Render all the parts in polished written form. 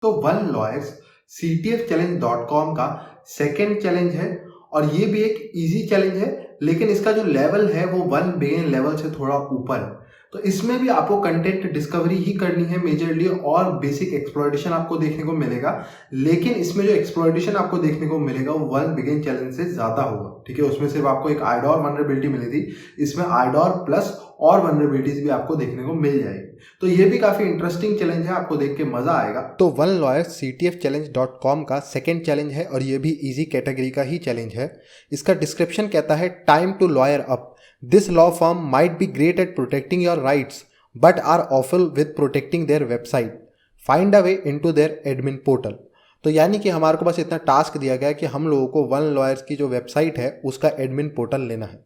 तो one lawyers ctfchallenge.com का second challenge है और ये भी एक इजी चैलेंज है, लेकिन इसका जो लेवल है वो वन बिगिन लेवल से थोड़ा ऊपर है। तो इसमें भी आपको कंटेंट डिस्कवरी ही करनी है मेजरली, और बेसिक एक्सप्लॉयटेशन आपको देखने को मिलेगा, लेकिन इसमें जो एक्सप्लॉयटेशन आपको देखने को मिलेगा वो वन बिगिन चैलेंज से ज्यादा होगा। ठीक है, उसमें सिर्फ आपको एक आइडोर वनरेबिलिटी मिली थी, इसमें आइडोर प्लस और वनरेबिलिटीज भी आपको देखने को मिल जाएगी। तो ये भी काफी इंटरेस्टिंग चैलेंज है, आपको देख के मजा आएगा। तो वन लॉयर ctfchallenge.com का सेकेंड चैलेंज है और ये भी इजी कैटेगरी का ही चैलेंज है। इसका डिस्क्रिप्शन कहता है, time to lawyer up, this law firm might be great at protecting your rights but are awful with protecting their website, find a way into their admin portal. तो यानी कि हमारे को बस इतना टास्क दिया गया है कि हम लोगों को वन लॉयर्स की जो वेबसाइट है उसका एडमिन पोर्टल लेना है।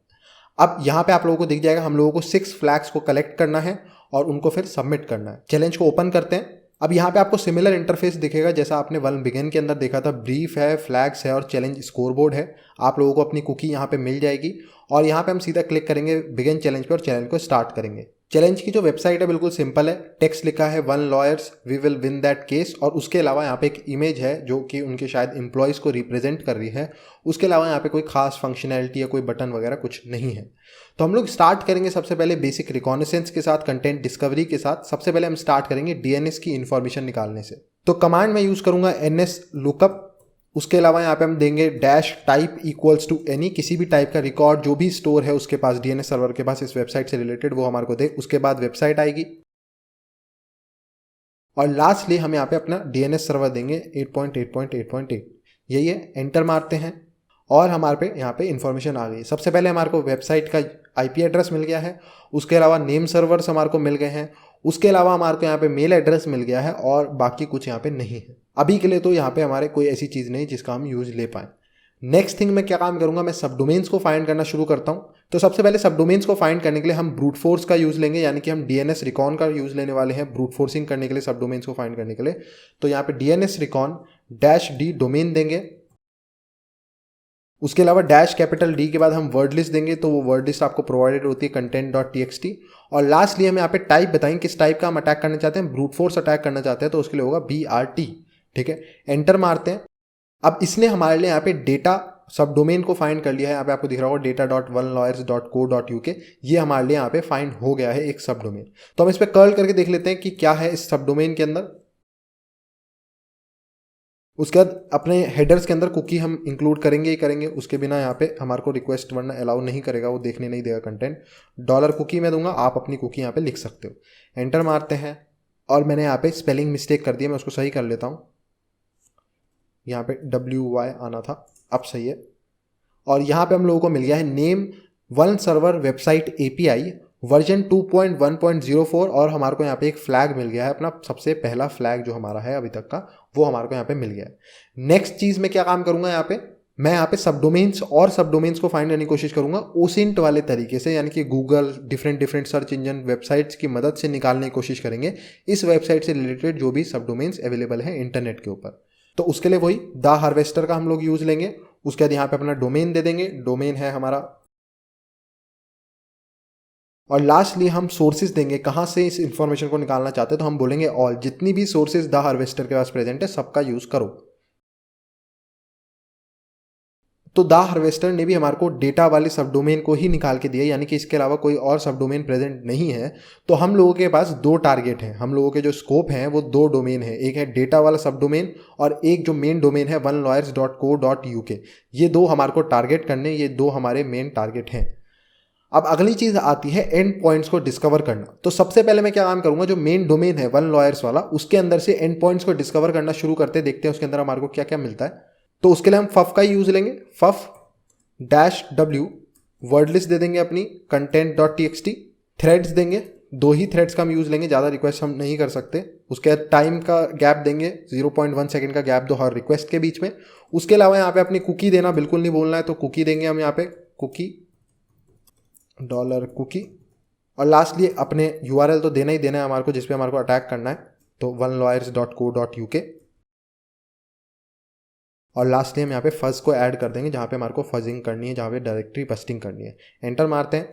अब यहाँ पे आप लोगों को दिख जाएगा, हम लोगों को 6 फ्लैग्स को कलेक्ट करना है और उनको फिर सबमिट करना है। चैलेंज को ओपन करते हैं। अब यहाँ पे आपको सिमिलर इंटरफेस दिखेगा जैसा आपने वन बिगिन के अंदर देखा था। ब्रीफ है, फ्लैग्स है और चैलेंज स्कोरबोर्ड है। आप लोगों को अपनी कुकी यहाँ पे मिल जाएगी और यहाँ पे हम सीधा क्लिक करेंगे बिगिन चैलेंज पे और चैलेंज को स्टार्ट करेंगे। चैलेंज की जो वेबसाइट है बिल्कुल सिंपल है, टेक्स्ट लिखा है one lawyers we will win that case, और उसके अलावा यहाँ पे एक इमेज है जो कि उनके शायद एम्प्लॉयज़ को रिप्रेजेंट कर रही है। उसके अलावा यहाँ पे कोई खास फंक्शनैलिटी या कोई बटन वगैरह कुछ नहीं है। तो हम लोग स्टार्ट करेंगे सबसे पहले बेसिक रिकॉनेसेंस के साथ, कंटेंट डिस्कवरी के साथ। सबसे पहले हम स्टार्ट करेंगे डीएनएस की इन्फॉर्मेशन निकालने से। तो कमांड में यूज़ करूंगा ns lookup। उसके अलावा यहाँ पे हम देंगे dash type equals to any, किसी भी टाइप का रिकॉर्ड जो भी स्टोर है उसके पास, डीएनएस सर्वर के पास इस वेबसाइट से रिलेटेड, वो हमारे को दे। उसके बाद वेबसाइट आएगी और लास्टली हम यहाँ पे अपना डीएनएस सर्वर देंगे 8.8.8.8। यही है, एंटर मारते हैं और हमारे पे यहाँ पे इन्फॉर्मेशन आ गई। सबसे पहले हमारे को वेबसाइट का आईपी एड्रेस मिल गया है, उसके अलावा नेम सर्वर्स हमारे को मिल गए हैं, उसके अलावा हमारे को यहाँ पे मेल एड्रेस मिल गया है और बाकी कुछ यहाँ पे नहीं है अभी के लिए। तो यहाँ पे हमारे कोई ऐसी चीज़ नहीं जिसका हम यूज ले पाएँ। नेक्स्ट थिंग मैं क्या काम करूंगा, मैं सब डोमेन्स को फाइंड करना शुरू करता हूँ। तो सबसे पहले सब डोमेन्स को फाइंड करने के लिए हम ब्रूट फोर्स का यूज़ लेंगे, यानी कि हम डीएनएस रिकॉन का यूज़ लेने वाले हैं ब्रूट फोर्सिंग करने के लिए, सब डोमेन्स को फाइंड करने के लिए। तो यहाँ पे DNS recon dash D domain देंगे, उसके अलावा डैश कैपिटल डी के बाद हम वर्ड लिस्ट देंगे। तो वो वर्ड लिस्ट आपको प्रोवाइडेड होती है content.txt। और लास्टली हम यहाँ पे टाइप बताएंगे किस टाइप का हम अटैक करना चाहते हैं। ब्रूट फोर्स अटैक करना चाहते हैं तो उसके लिए होगा BRT। ठीक है, एंटर मारते हैं। अब इसने हमारे लिए यहाँ पे डेटा सब डोमेन को फाइंड कर लिया है। यहाँ पे आपको दिख रहा होगा data.onelawyers.co.uk, ये हमारे लिए यहाँ पे फाइंड हो गया है एक सब डोमेन। तो हम इस पर कर्ल करके देख लेते हैं कि क्या है इस सब डोमेन के अंदर। उसके बाद अपने हेडर्स के अंदर कुकी हम इंक्लूड करेंगे ही करेंगे, उसके बिना यहाँ पे हमारे को रिक्वेस्ट वरना अलाउ नहीं करेगा, वो देखने नहीं देगा कंटेंट। डॉलर कुकी मैं दूंगा, आप अपनी कुकी यहाँ पे लिख सकते हो। एंटर मारते हैं और मैंने यहाँ पे स्पेलिंग मिस्टेक कर दी है, मैं उसको सही कर लेता हूँ। यहाँ पे WY आना था, अब सही है। और यहाँ पे हम लोगों को मिल गया है name one server website API version 2.1.04, और हमारे को यहाँ पे एक फ्लैग मिल गया है, अपना सबसे पहला फ्लैग जो हमारा है अभी तक का, वो हमारे को यहाँ पे मिल गया है। नेक्स्ट चीज़ मैं क्या काम करूँगा, यहाँ पे मैं यहाँ पे सब डोमेन्स और सब डोमेन्स को फाइंड करने की कोशिश करूँगा OSINT वाले तरीके से, यानी कि Google different search engine websites की मदद से निकालने की कोशिश करेंगे इस वेबसाइट से रिलेटेड जो भी सब डोमेन्स अवेलेबल हैं इंटरनेट के ऊपर। तो उसके लिए वही द हार्वेस्टर का हम लोग यूज़ लेंगे। उसके बाद यहाँ पे अपना डोमेन दे देंगे, डोमेन है हमारा। और लास्टली हम सोर्सेज देंगे, कहाँ से इस इंफॉर्मेशन को निकालना चाहते हैं। तो हम बोलेंगे ऑल, जितनी भी सोर्सेज द हार्वेस्टर के पास प्रेजेंट है सबका यूज़ करो। तो द हार्वेस्टर ने भी हमारे को डेटा वाले सब डोमेन को ही निकाल के दिया, यानी कि इसके अलावा कोई और सब डोमेन प्रेजेंट नहीं है। तो हम लोगों के पास 2 टारगेट हैं, हम लोगों के जो स्कोप हैं वो 2 डोमेन है, एक है डेटा वाला सब डोमेन और एक जो मेन डोमेन है onelawyers.co.uk। ये 2 हमारे को टारगेट करने, ये 2 हमारे मेन टारगेट हैं। अब अगली चीज आती है एंड पॉइंट्स को डिस्कवर करना। तो सबसे पहले मैं क्या काम करूंगा, जो मेन डोमेन है वन लॉयर्स वाला, उसके अंदर से एंड पॉइंट्स को डिस्कवर करना शुरू करते, देखते हैं उसके अंदर हमारे को क्या क्या मिलता है। तो उसके लिए हम फफ का ही यूज लेंगे, ffuf dash W, word list दे देंगे अपनी content.txt, थ्रेड्स देंगे, 2 ही थ्रेड्स का हम यूज लेंगे, ज़्यादा रिक्वेस्ट हम नहीं कर सकते। उसके बाद टाइम का गैप देंगे, 0.1 सेकेंड का गैप दो हर रिक्वेस्ट के बीच में। उसके अलावा यहाँ पे अपनी कुकी देना बिल्कुल नहीं बोलना है, तो कुकी देंगे हम यहाँ पे कुकी $कुकी। और लास्टली अपने URL तो देना ही देना है हमारे को जिसपे हमारे को अटैक करना है, तो onelawyers.co.uk। और लास्टली हम यहाँ पे फज को ऐड कर देंगे जहाँ पे हमारे को फजिंग करनी है, जहाँ पे डायरेक्टरी बस्टिंग करनी है। एंटर मारते हैं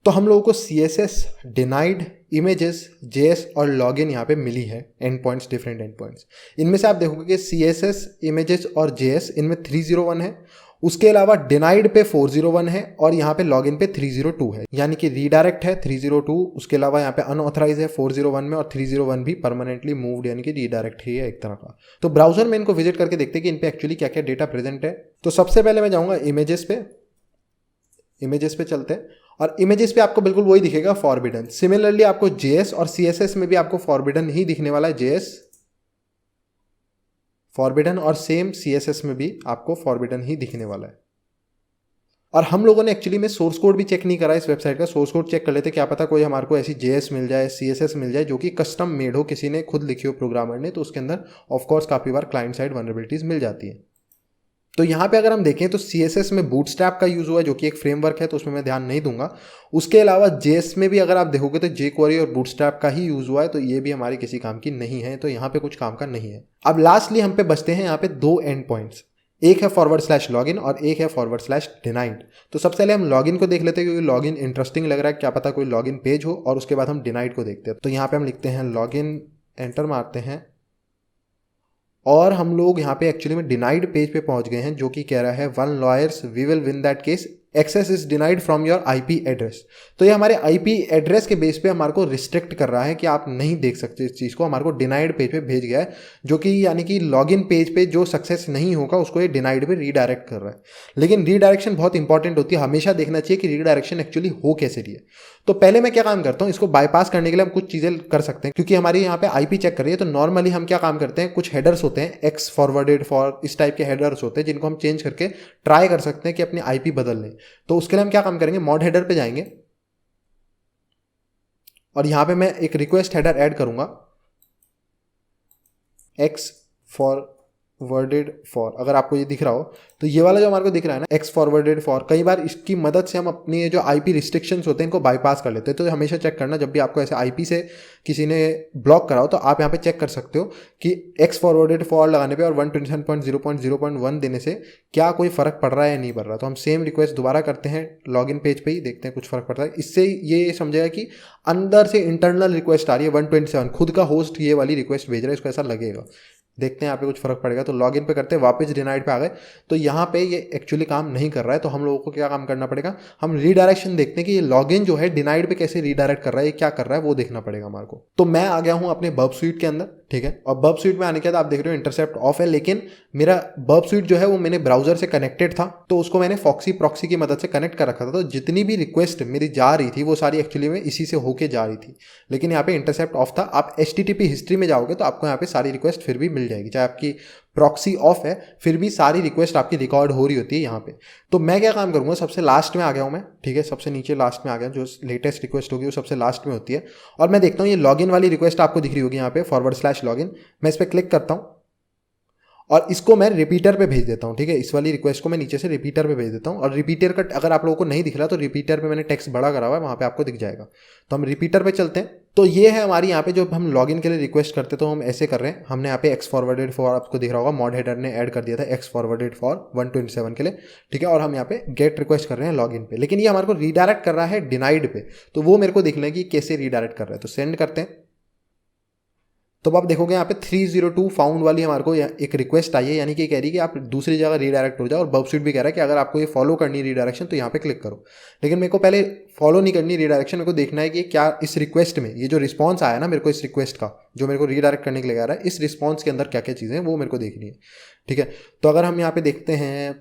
तो हम लोगों को CSS डिनाइड इमेजेस JS और लॉगिन यहाँ पे मिली है, and points, different and points. इनमें से आप देखोगे कि CSS इमेजेस और JS इनमें 301 है, उसके अलावा डिनाइड पे 401 है और यहाँ पे लॉगिन पे 302 है, यानी कि रीडायरेक्ट है 302, उसके अलावा यहाँ पे अनऑथराइज है 401 में, और 301 भी परमानेंटली मूव्ड यानी कि रीडायरेक्ट ही है एक तरह का। तो ब्राउजर में इनको विजिट करके देखते हैं कि इन पे एक्चुअली क्या क्या डेटा प्रेजेंट है। तो सबसे पहले मैं जाऊँगा इमेजेस पे चलते हैं, और इमेजेस पे आपको बिल्कुल वही दिखेगा, फॉरबिडन। सिमिलरली आपको JS और CSS में भी आपको फॉरबिडन ही दिखने वाला है, JS फॉरबिडन, और सेम CSS में भी आपको फॉरबिडन ही दिखने वाला है। और हम लोगों ने एक्चुअली में सोर्स कोड भी चेक नहीं करा इस वेबसाइट का, सोर्स कोड चेक कर लेते, क्या पता कोई हमारे को ऐसी JS मिल जाए, CSS मिल जाए जो कि कस्टम मेड हो, किसी ने खुद लिखी हो प्रोग्रामर ने, तो उसके अंदर ऑफकोर्स काफ़ी बार क्लाइंट साइड वनरेबिलिटीज मिल जाती है। तो यहाँ पे अगर हम देखें तो CSS में बूटस्ट्रैप का यूज़ हुआ है, जो कि एक फ्रेमवर्क है, तो उसमें मैं ध्यान नहीं दूंगा। उसके अलावा JS में भी अगर आप देखोगे तो jQuery और बूटस्ट्रैप का ही यूज़ हुआ है, तो ये भी हमारे किसी काम की नहीं है, तो यहाँ पे कुछ काम का नहीं है। अब लास्टली हम पे बचते हैं यहाँ पे 2 एंड पॉइंट्स, एक है /login और एक है /denied। तो सबसे पहले हम लॉगिन को देख लेते हैं, क्योंकि लॉगिन इंटरेस्टिंग लग रहा है, क्या पता कोई लॉगिन पेज हो, और उसके बाद हम डिनाइड को देखते हैं। तो यहाँ पे हम लिखते हैं लॉगिन, एंटर मारते हैं, और हम लोग यहाँ पे एक्चुअली में डिनाइड पेज पे पहुंच गए हैं, जो कि कह रहा है 1 lawyers we will win that case, access is denied from your IP address. तो ये हमारे IP एड्रेस के बेस पे हमारे को रिस्ट्रिक्ट कर रहा है कि आप नहीं देख सकते इस चीज़ को, हमारे को डिनाइड पेज पे भेज गया है, जो कि यानी कि लॉगिन पेज पे जो सक्सेस नहीं होगा उसको ये डिनाइड पे रीडायरेक्ट कर रहा है। लेकिन रीडायरेक्शन बहुत इंपॉर्टेंट होती है, हमेशा देखना चाहिए कि रीडायरेक्शन एक्चुअली हो कैसे रही है। तो पहले मैं क्या काम करता हूँ, इसको बाईपास करने के लिए हम कुछ चीज़ें कर सकते हैं, क्योंकि हमारी यहाँ पे IP चेक कर रही है। तो नॉर्मली हम क्या काम करते हैं, कुछ हेडर्स होते हैं, X फॉरवर्डेड फॉर, इस टाइप के हेडर्स होते हैं, जिनको हम चेंज करके ट्राई कर सकते हैं कि अपनी IP बदल लें। तो उसके लिए हम क्या काम करेंगे, मॉड हेडर पे जाएंगे, और यहां पे मैं एक रिक्वेस्ट हेडर ऐड करूंगा, X फॉरवर्डेड फॉर। अगर आपको ये दिख रहा हो तो ये वाला जो हमारे को दिख रहा है ना, X फॉरवर्डेड फॉर, कई बार इसकी मदद से हम अपनी जो IP रिस्ट्रिक्शंस होते हैं इनको बाईपास कर लेते हैं। तो हमेशा चेक करना, जब भी आपको ऐसे IP से किसी ने ब्लॉक करा हो तो आप यहाँ पे चेक कर सकते हो कि X फॉरवर्डेड फॉर लगाने पे और 127.0.0.1 देने से क्या कोई फर्क पड़ रहा है या नहीं पड़ रहा। तो हम सेम रिक्वेस्ट दोबारा करते हैं लॉगिन पेज पे ही, देखते हैं कुछ फर्क पड़ता है। इससे ये समझेगा कि अंदर से इंटरनल रिक्वेस्ट आ रही है 127, खुद का होस्ट ये वाली रिक्वेस्ट भेज रहा है, इसको ऐसा लगेगा। देखते हैं यहाँ पे कुछ फर्क पड़ेगा। तो लॉगिन पे करते हैं, वापस डिनाइड पे आ गए, तो यहाँ पे ये एक्चुअली काम नहीं कर रहा है। तो हम लोगों को क्या काम करना पड़ेगा, हम रीडायरेक्शन देखते हैं कि ये लॉगिन जो है डिनाइड पे कैसे रीडायरेक्ट कर रहा है, ये क्या कर रहा है, वो देखना पड़ेगा हमारे को। तो मैं आ गया हूँ अपने बर्ब स्यूट के अंदर, ठीक है। और बर्ब स्यूट में आने के बाद आप देख रहे हो इंटरसेप्ट ऑफ है, लेकिन मेरा बर्ब स्यूट जो है वो मैंने ब्राउजर से कनेक्टेड था, तो उसको मैंने फॉक्सी प्रॉक्सी की मदद से कनेक्ट कर रखा था। तो जितनी भी रिक्वेस्ट मेरी जा रही थी वो सारी एक्चुअली में इसी से होके जा रही थी, लेकिन यहाँ पे इंटरसेप्ट ऑफ था। आप HTTP हिस्ट्री में जाओगे तो आपको यहाँ पे सारी रिक्वेस्ट फिर भी मिल जाएगी, चाहे आपकी प्रॉक्सी ऑफ है फिर भी सारी रिक्वेस्ट आपकी रिकॉर्ड हो रही होती है यहाँ पे। तो मैं क्या काम करूँगा, सबसे लास्ट में आ गया हूँ मैं, ठीक है, सबसे नीचे लास्ट में आ गया, जो लेटेस्ट रिक्वेस्ट होगी वो सबसे लास्ट में होती है। और मैं देखता हूँ ये लॉगिन वाली रिक्वेस्ट आपको दिख रही होगी यहाँ पे /login, मैं इस पर क्लिक करता हूँ और इसको मैं रिपीटर पे भेज देता हूँ, ठीक है। इस वाली रिक्वेस्ट को मैं नीचे से रिपीटर पे भेज देता हूँ, और रिपीटर का अगर आप लोगों को नहीं दिख रहा तो रिपीटर पे मैंने टेक्स्ट बड़ा करा हुआ है, वहाँ पे आपको दिख जाएगा। तो हम रिपीटर पे चलते हैं। तो ये है हमारी यहाँ पे जो हम लॉगिन के लिए रिक्वेस्ट करते तो हम ऐसे कर रहे हैं। हमने यहाँ पे X फॉरवर्डेड फॉर, आपको दिख रहा होगा, मॉड हेडर ने ऐड कर दिया था X फॉरवर्डेड फॉर 127 के लिए, ठीक है। और हम यहाँ पे गेट रिक्वेस्ट कर रहे हैं लॉगिन पे, लेकिन ये हमारे को रीडायरेक्ट कर रहा है डिनाइड पे, तो वो मेरे को देखना है कि कैसे रीडायरेक्ट कर रहा है। तो सेंड करते हैं। तो आप देखोगे यहाँ पे 302 फाउंड वाली हमारे को एक रिक्वेस्ट आई है, यानी कि कह रही है कि आप दूसरी जगह रीडायरेक्ट हो जाओ। और बर्ब स्यूट भी कह रहा है कि अगर आपको ये फॉलो करनी है रीडायरेक्शन तो यहाँ पे क्लिक करो। लेकिन मेरे को पहले फॉलो नहीं करनी रीडायरेक्शन, मेरे को देखना है कि क्या इस रिक्वेस्ट में ये जो रिस्पॉन्स आया ना मेरे को, इस रिक्वेस्ट का जो मेरे को रीडायरेक्ट करने के लिए आ रहा है, इस रिस्पॉन्स के अंदर क्या क्या चीज़ें हैं वो मेरे को देखनी है, ठीक है। तो अगर हम यहाँ पे देखते हैं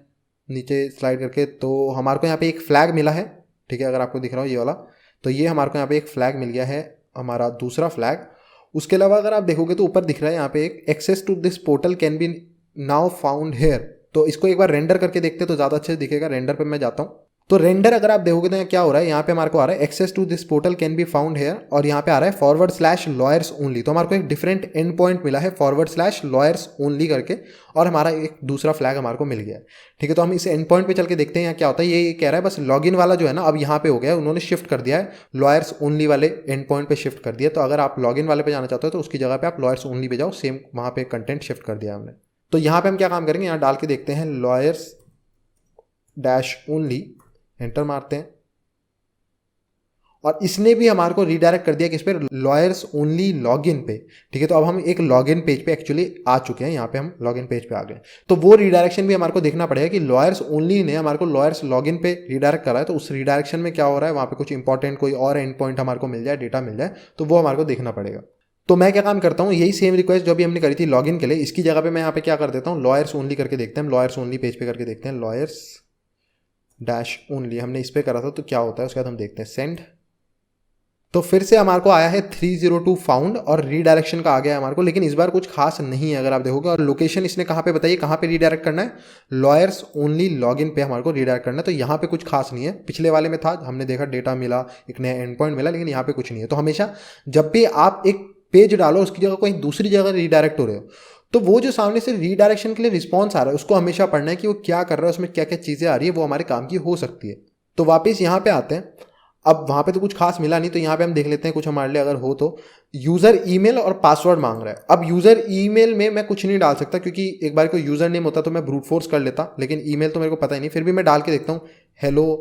नीचे स्लाइड करके, तो हमारे को यहाँ पे एक फ्लैग मिला है, ठीक है। अगर आपको दिख रहा हो ये वाला, तो ये हमारे को यहाँ पे एक फ्लैग मिल गया है, हमारा दूसरा फ्लैग। उसके अलावा अगर आप देखोगे तो ऊपर दिख रहा है यहाँ पे एक access to this portal can be now found here. तो इसको एक बार रेंडर करके देखते हैं तो ज़्यादा अच्छे दिखेगा। रेंडर पे मैं जाता हूँ, तो रेंडर अगर आप देखोगे तो क्या हो रहा है, यहाँ पे हमारे को आ रहा है access to this portal can be found here, और यहाँ पे आ रहा है /lawyers only। तो हमारे को एक डिफरेंट एंड पॉइंट मिला है /lawyers only करके, और हमारा एक दूसरा फ्लैग हमारे को मिल गया है, ठीक है। तो हम इस एंड पॉइंट पे चल के देखते हैं यहाँ क्या होता है। ये कह रहा है बस लॉगिन वाला जो है ना अब यहाँ पे हो गया है, उन्होंने शिफ्ट कर दिया है lawyers only वाले एंड पॉइंट पे शिफ्ट कर दिया। तो अगर आप लॉगिन वाले पे जाना चाहते हो तो उसकी जगह पे आप lawyers only पे जाओ, सेम वहाँ पे कंटेंट शिफ्ट कर दिया हमने। तो यहाँ पे हम क्या काम करेंगे, यहाँ डाल के देखते हैं lawyers -only, एंटर मारते हैं। और इसने भी हमारे को रीडायरेक्ट कर दिया किस पे, लॉयर्स ओनली लॉगिन पे। ठीक है, तो अब हम एक लॉगिन पेज पे एक्चुअली आ चुके हैं, यहाँ पे हम लॉगिन पेज पे आ गए। तो वो रीडायरेक्शन भी हमारे को देखना पड़ेगा कि लॉयर्स ओनली ने हमारे को लॉयर्स लॉगिन पे रीडायरेक्ट करा है, तो उस रीडायरेक्शन में क्या हो रहा है, वहाँ पे कुछ इंपॉर्टेंट कोई और एंड पॉइंट हमारे को मिल जाए, डेटा मिल जाए, तो वो हमारे को देखना पड़ेगा। तो मैं क्या काम करता हूँ, यही सेम रिक्वेस्ट जो भी हमने करी थी लॉगिन के लिए, इसकी जगह पे मैं यहाँ पे क्या कर देता हूँ, लॉयर्स ओनली करके देखते हैं, लॉयर्स ओनली पेज पे करके देखते हैं, लॉयर्स डैश ओनली हमने इस पे करा था, तो क्या होता है उसके बाद हम देखते हैं सेंड। तो फिर से हमारे को आया है 302 फाउंड और रीडायरेक्शन का आ गया है हमारे को, लेकिन इस बार कुछ खास नहीं है अगर आप देखोगे। और लोकेशन इसने कहाँ पे बताइए, कहाँ पे रीडायरेक्ट करना है, लॉयर्स ओनली लॉगिन पे हमारे को रीडायरेक्ट करना है। तो यहाँ पे कुछ खास नहीं है, पिछले वाले में था, हमने देखा डेटा मिला, एक नया एंड पॉइंट मिला, लेकिन यहाँ पे कुछ नहीं है। तो हमेशा जब भी आप एक पेज डालो उसकी जगह कहीं दूसरी जगह रीडायरेक्ट हो रहे हो, तो वो जो सामने से रीडायरेक्शन के लिए रिस्पॉन्स आ रहा है उसको हमेशा पढ़ना है कि वो क्या कर रहा है, उसमें क्या क्या चीज़ें आ रही है, वो हमारे काम की हो सकती है। तो वापस यहाँ पे आते हैं, अब वहाँ पे तो कुछ खास मिला नहीं, तो यहाँ पे हम देख लेते हैं कुछ हमारे लिए अगर हो तो। यूज़र ईमेल और पासवर्ड मांग रहा है। अब यूज़र ईमेल में मैं कुछ नहीं डाल सकता, क्योंकि एक बार कोई यूज़र नेम होता तो मैं ब्रूट फोर्स कर लेता, लेकिन ईमेल तो मेरे को पता ही नहीं। फिर भी मैं डाल के देखता हूँ hello@,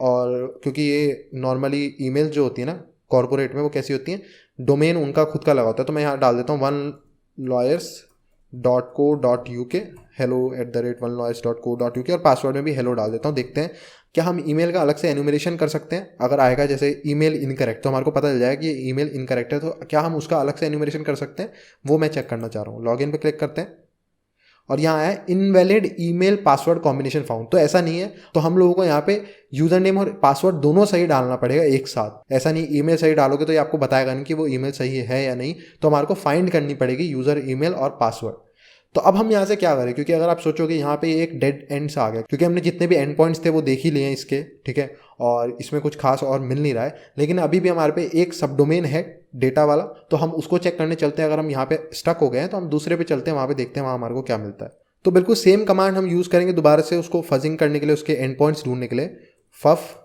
और क्योंकि ये नॉर्मली ईमेल जो होती है ना कॉर्पोरेट में, वो कैसी होती हैं, डोमेन उनका खुद का लगा होता है, तो मैं यहाँ डाल देता हूँ onelawyers.co.uk, hello@onelawyers.co.uk, और पासवर्ड में भी हेलो डाल देता हूँ। देखते हैं क्या हम ईमेल का अलग से एनुमरेशन कर सकते हैं। अगर आएगा जैसे ईमेल इनकरेक्ट, तो हमारे को पता चल जाएगा कि ये ईमेल इनकरेक्ट है, तो क्या हम उसका अलग से एनुमरेशन कर सकते हैं, वो मैं चेक करना चाह रहा हूँ। लॉगिन पे क्लिक करते हैं और यहाँ है invalid email password combination found. तो ऐसा नहीं है, तो हम लोगों को यहाँ पे यूजर नेम और पासवर्ड दोनों सही डालना पड़ेगा एक साथ। ऐसा नहीं ईमेल सही डालोगे तो ये आपको बताएगा नहीं कि वो ईमेल सही है या नहीं, तो हमारे को फाइंड करनी पड़ेगी यूजर ईमेल और पासवर्ड। तो अब हम यहाँ से क्या करें, क्योंकि अगर आप सोचोगे यहाँ पे एक डेड एंड्स आ गया, क्योंकि हमने जितने भी एंड पॉइंट्स थे वो देख ही लिए हैं इसके, ठीक है, और इसमें कुछ खास और मिल नहीं रहा है, लेकिन अभी भी हमारे पे एक सब डोमेन है डेटा वाला, तो हम उसको चेक करने चलते हैं। अगर हम यहाँ पे स्टक हो गए हैं तो हम दूसरे पे चलते हैं, वहाँ पे देखते हैं वहाँ हमारे को क्या मिलता है। तो बिल्कुल सेम कमांड हम यूज़ करेंगे दोबारा से उसको फजिंग करने के लिए, उसके एंड पॉइंट्स ढूंढने के लिए, फफ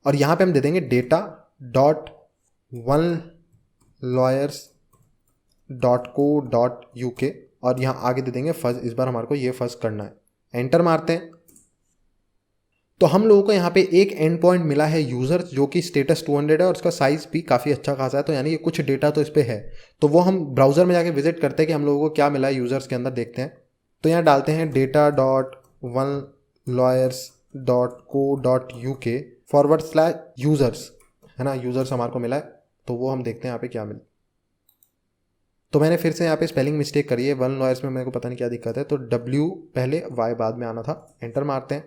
और यहाँ पे हम दे देंगे data.onelawyers.co.uk और यहाँ आगे दे देंगे फज। इस बार हमारे को ये फज करना है, एंटर मारते हैं। तो हम लोगों को यहाँ पे एक एंड पॉइंट मिला है यूज़र, जो कि स्टेटस 200 है और उसका साइज़ भी काफ़ी अच्छा खासा है, तो यानी कि कुछ डेटा तो इस पर है। तो वो हम ब्राउज़र में जाके विजिट करते हैं कि हम लोगों को क्या मिला है यूज़र्स के अंदर, देखते हैं। तो यहाँ डालते हैं data.onelawyers.co.uk/users, है ना, यूज़र्स हमारे को मिला है। तो वो हम देखते हैं यहाँ पे क्या मिला। तो मैंने फिर से यहाँ पे स्पेलिंग मिस्टेक करी है, वन लॉयर्स में मेरे को पता नहीं क्या दिक्कत है, तो W पहले Y बाद में आना था। एंटर मारते हैं